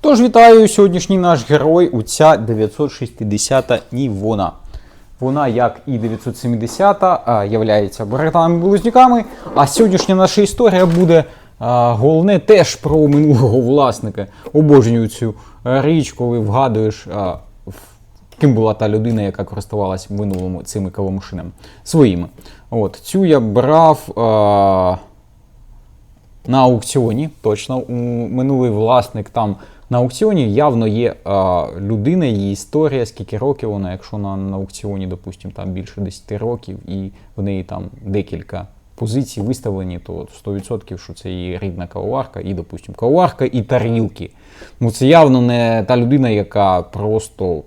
Тож вітаю, сьогоднішній наш герой у ця 960 Нівона. Вона, як і 970, являється братами-близнюками, а сьогоднішня наша історія буде головне теж про минулого власника. Обожнюю цю річ, коли вгадуєш, ким була та людина, яка користувалась в минулому цими кавомашинами своїми. От, цю я брав на аукціоні, точно, минулий власник там на аукціоні явно є людина, її історія, скільки років вона, якщо на аукціоні, допустимо, там більше 10 років, і в неї там декілька позицій виставлені, то 100% що це її рідна кавоварка і, допустимо, кавоварка і тарілки. Ну це явно не та людина, яка просто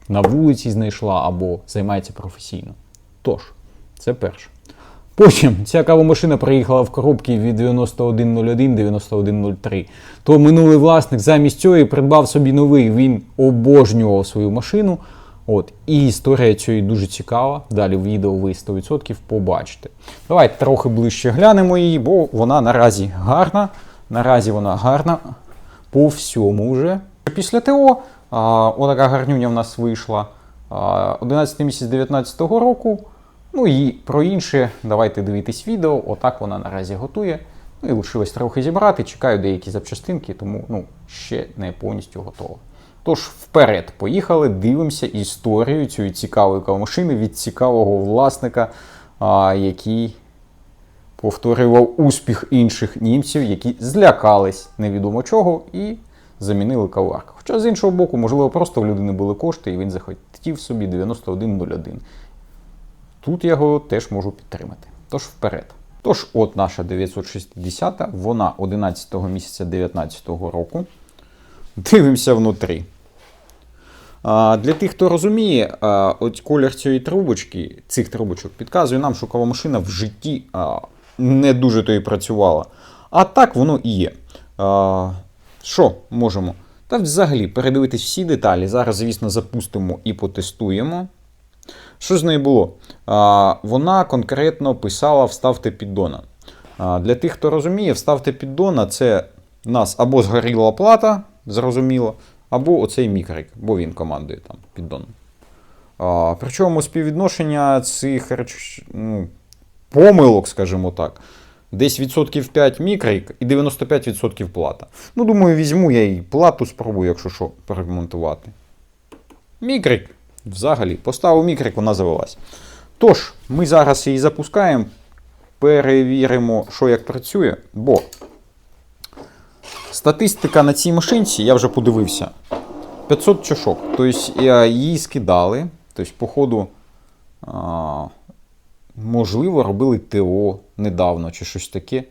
на вулиці знайшла або займається професійно. Тож, це перше. Потім ця кавомашина приїхала в коробці від 9101 9103. То минулий власник замість цього придбав собі новий, він обожнював свою машину. От, і історія цієї дуже цікава. Далі в відео ви 100% побачите. Давайте трохи ближче глянемо її, бо вона наразі гарна. Наразі вона гарна по всьому вже. Після ТО отака гарнюня в нас вийшла 11 місяць 2019 року. Ну і про інше, давайте дивитись відео, отак вона наразі готує. Ну і лишилось трохи зібрати, чекаю деякі запчастинки, тому ще не повністю готово. Тож вперед, поїхали, дивимося історію цієї цікавої кавомашини від цікавого власника, який повторював успіх інших німців, які злякались невідомо чого і замінили кавоварку. Хоча з іншого боку, можливо, просто в людини були кошти і він захотів собі 9101. Тут я його теж можу підтримати. Тож вперед. Тож от наша 960, вона 11 місяця 2019 року. Дивимося внутрі. Для тих, хто розуміє, от колір цієї трубочки, цих трубочок підказує нам, що кавомашина в житті не дуже то і працювала. А так воно і є. Що можемо? Та взагалі передивитись всі деталі. Зараз, звісно, запустимо і потестуємо. Що з нею було? Вона конкретно писала «Вставте піддона». Для тих, хто розуміє, «Вставте піддона» – це в нас або згоріла плата, зрозуміло, або оцей мікрик, бо він командує там піддоном. Причому співвідношення цих помилок, скажімо так, десь відсотків 5 мікрик і 95% плата. Ну, думаю, візьму я і плату спробую, якщо що, перемонтувати. Мікрик. Взагалі, поставив мікрик, вона завелась. Тож, ми зараз її запускаємо, перевіримо, що як працює, бо статистика на цій машинці, я вже подивився, 500 чашок. Тобто, її скидали, тобто, по ходу, можливо, робили ТО недавно, чи щось таке,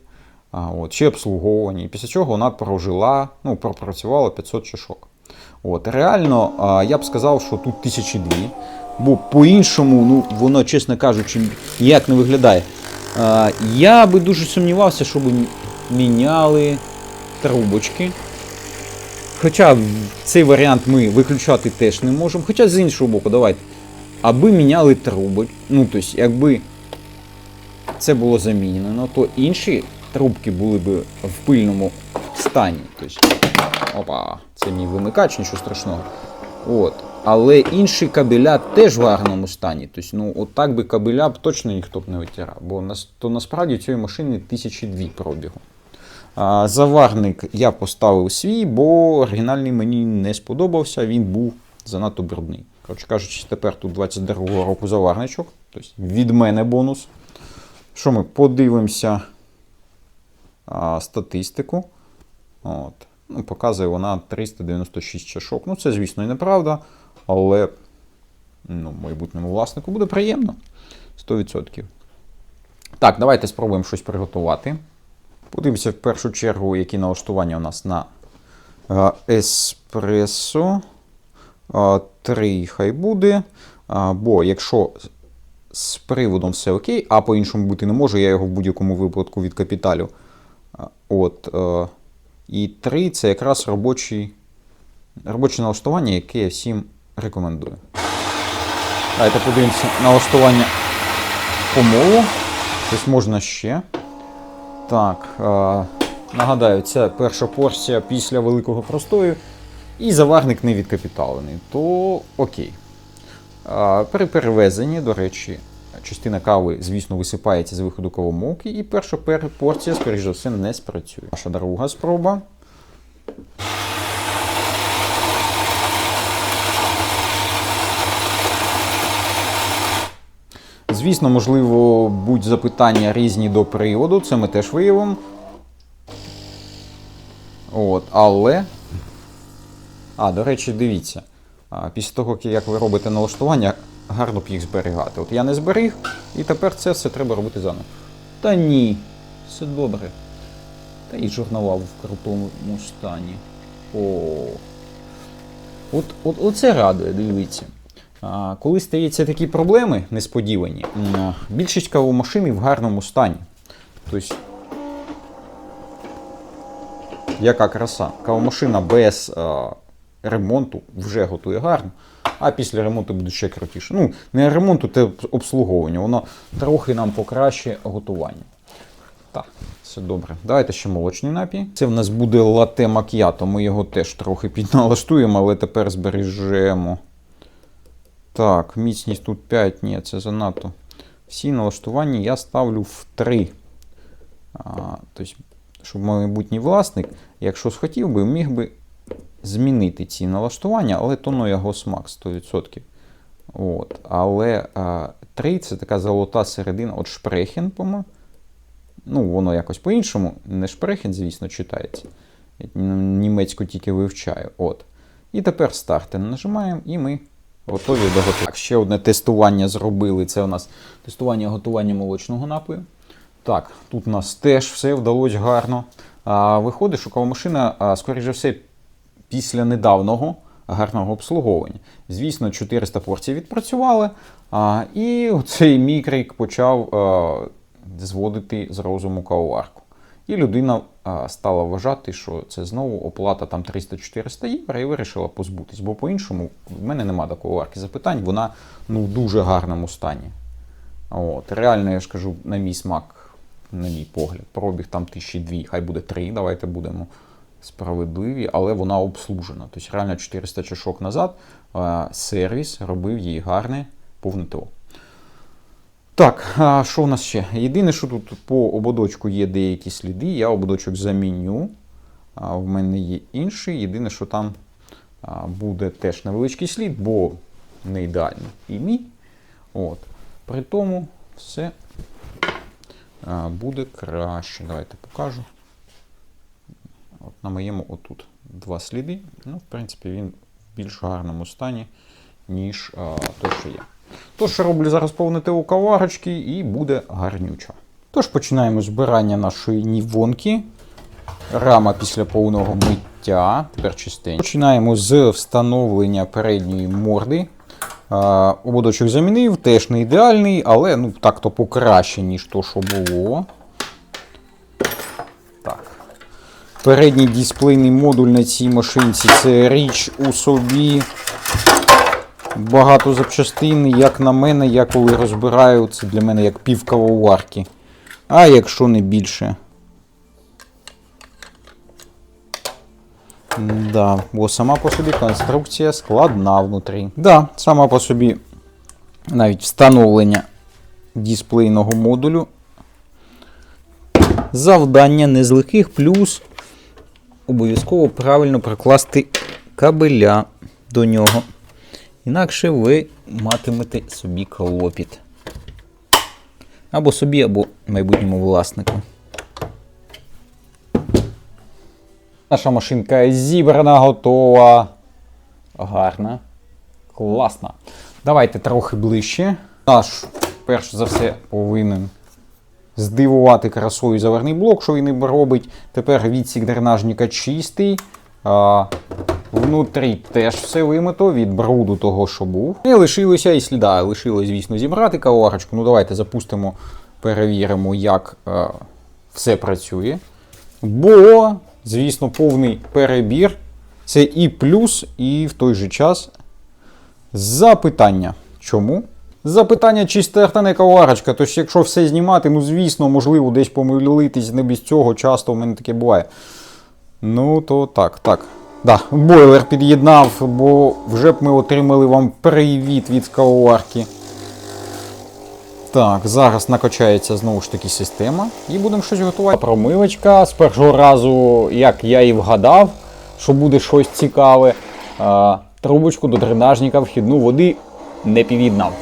чи обслуговування. І після чого вона прожила, пропрацювала 500 чашок. От, реально, я б сказав, що тут 1002, бо по-іншому, воно, чесно кажучи, ніяк не виглядає. Я би дуже сумнівався, щоб міняли трубочки. Хоча цей варіант ми виключати теж не можемо. Хоча з іншого боку, давайте, аби міняли трубочки, тобто, якби це було замінено, то інші трубки були б в пильному стані. Тобто, опа, це мій вимикач, нічого страшного. От. Але інші кабеля теж в гарному стані. Тобто, от так би кабеля б точно ніхто б не витирав. Бо насправді цієї машини 1002 пробігу. Заварник я поставив свій, бо оригінальний мені не сподобався, він був занадто брудний. Коротше кажучи, тепер тут 22-го року заварничок. Тобто від мене бонус. Що ми подивимося статистику. От. Показує вона 396 чашок. Це, звісно, і неправда, але майбутньому власнику буде приємно. 100%. Так, давайте спробуємо щось приготувати. Подивимося в першу чергу, які налаштування у нас на еспресо. 3 хай буде. Бо якщо з приводом все окей, а по-іншому бути не може, я його в будь-якому випадку відкапіталю. І 3 – це якраз робоче налаштування, яке я всім рекомендую. Давайте подивимося налаштування помолу. Тобто можна ще. Так, нагадаю, це перша порція після великого простою. і заварник не відкапіталений, то окей. При перевезенні, до речі, частина кави, звісно, висипається з виходу кавомолки, і перша порція, скоріш за все, не спрацює. Наша друга спроба. Звісно, можливо, будуть запитання різні до приводу, це ми теж виявимо. Але... до речі, дивіться. Після того, як ви робите налаштування, гарно б їх зберігати. Я не зберіг, і тепер це все треба робити заново. Та ні, все добре. Та і журнала в крутому стані. Оце радує, дивіться. Коли стаються такі проблеми несподівані, більшість кавомашин в гарному стані. Тобто, яка краса. Кавомашина без ремонту вже готує гарно, а після ремонту буде ще крутіше. Не ремонту, це обслуговування, воно трохи нам покращує готування. Так, все добре. Давайте ще молочний напій. Це в нас буде латте макіато, ми його теж трохи підналаштуємо, але тепер збережемо. Так, міцність тут 5, ні, це занадто. Всі налаштування я ставлю в 3. Тобто, щоб майбутній власник, якщо схотів би, міг би змінити ці налаштування, але то ну його смак 100%. Але 3 це така золота середина, шпрехен, по-моєму. Воно якось по-іншому, не шпрехен, звісно, читається. Я німецьку тільки вивчаю. І тепер стартер нажимаємо, і ми готові до готовки. Ще одне тестування зробили. Це у нас тестування готування молочного напою. Так, тут у нас теж все вдалося гарно. Виходить, що кавомашина, скоріш за все, після недавнього гарного обслуговування. Звісно, 400 порцій відпрацювали, і цей мікрик почав зводити з розуму кавоварку. І людина стала вважати, що це знову оплата там 300-400 євро, і вирішила позбутись. Бо по-іншому в мене нема такої варки запитань, вона в дуже гарному стані. Реально, я ж кажу, на мій смак, на мій погляд, пробіг там 1002, хай буде 3, давайте будемо справедливі, але вона обслужена. Тобто реально 400 чашок назад сервіс робив їй гарне повне ТО. Так, що в нас ще? Єдине, що тут по ободочку є деякі сліди, я ободочок заміню. В мене є інший. Єдине, що там буде теж невеличкий слід, бо не ідеальний і мій. При тому все буде краще. Давайте покажу. На моєму отут 2 сліди. В принципі, він в більш гарному стані, ніж той, що є. Тож, роблю зараз повне ТО каварочки і буде гарнюча. Тож, починаємо збирання нашої нівонки. Рама після повного миття. Тепер чистенько. Починаємо з встановлення передньої морди. Ободочок замінив, теж не ідеальний, але так-то покраще, ніж то, що було. Так. Передній дисплейний модуль на цій машинці – це річ у собі. Багато запчастин, як на мене, я коли розбираю, це для мене як пів кавоварки. А якщо не більше. Бо сама по собі конструкція складна внутрі. Сама по собі навіть встановлення дисплейного модулю. Завдання не з легких, плюс обов'язково правильно прикласти кабеля до нього. Інакше ви матимете собі клопіт. Або собі, або майбутньому власнику. Наша машинка зібрана, готова. Гарна. Класна. Давайте трохи ближче. Наш, перш за все, повинен здивувати красою заварний блок, що він робить. Тепер відсік дренажника чистий. Внутрі теж все вимито від бруду того, що був. І лишилося і сліда. Лишилось, звісно, зібрати кавоварочку. Давайте запустимо, перевіримо, як все працює. Бо, звісно, повний перебір. Це і плюс, і в той же час запитання. Чому? Запитання, чи стартане кавоварочка. Тож, якщо все знімати, звісно, можливо, десь помилитись, не без цього, часто в мене таке буває. То так. Да, бойлер під'єднав, бо вже б ми отримали вам привіт від кавоварки. Так, зараз накачається знову ж таки система і будемо щось готувати. Промивочка з першого разу, як я і вгадав, що буде щось цікаве. Трубочку до дренажника вхідну води не під'єднав.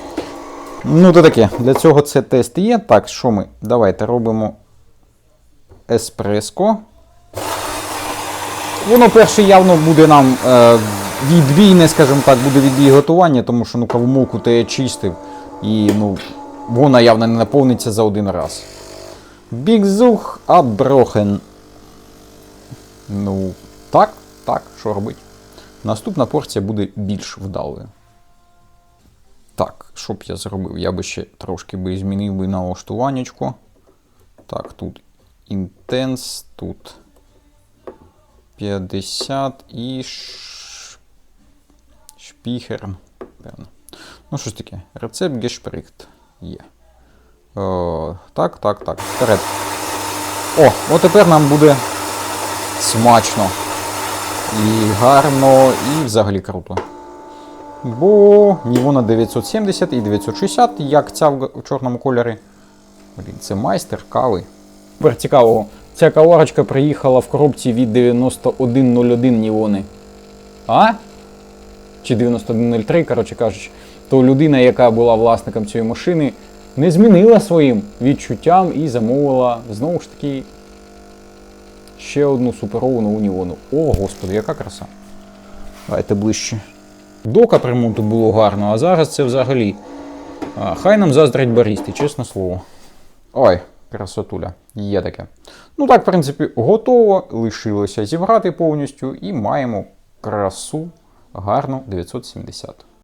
Ну то таке, для цього це тест є. Так, що ми? Давайте робимо еспреско. Воно перше явно буде нам відбійне, скажімо так, буде відбій готування, тому що кавомолку то я чистив і вона явно не наповниться за один раз. Бігзух аброхен. Так, що робити? Наступна порція буде більш вдалою. Так, що б я зробив? Я би ще трошки змінив налаштуваннячко. Так, тут інтенс, тут 50 і шпіхер. Певно. Ну, щось таке. Рецепт гешприхт є. Так. Вперед. От тепер нам буде смачно. І гарно, і взагалі круто. Бо Нівона 970 і 960, як ця в чорному кольорі. Це майстер кави. Тепер цікавого. Ця каварочка приїхала в коробці від 9101 Нівони. Чи 9103, коротше кажучи. То людина, яка була власником цієї машини, не змінила своїм відчуттям і замовила, знову ж таки, ще одну суперову нову Нівону. О, господи, яка краса. Давайте ближче. До капремонту було гарно, а зараз це взагалі. Хай нам заздрять баристи, чесне слово. Ой, красотуля. Є таке. Так, в принципі, готово. Лишилося зібрати повністю і маємо красу гарну 970.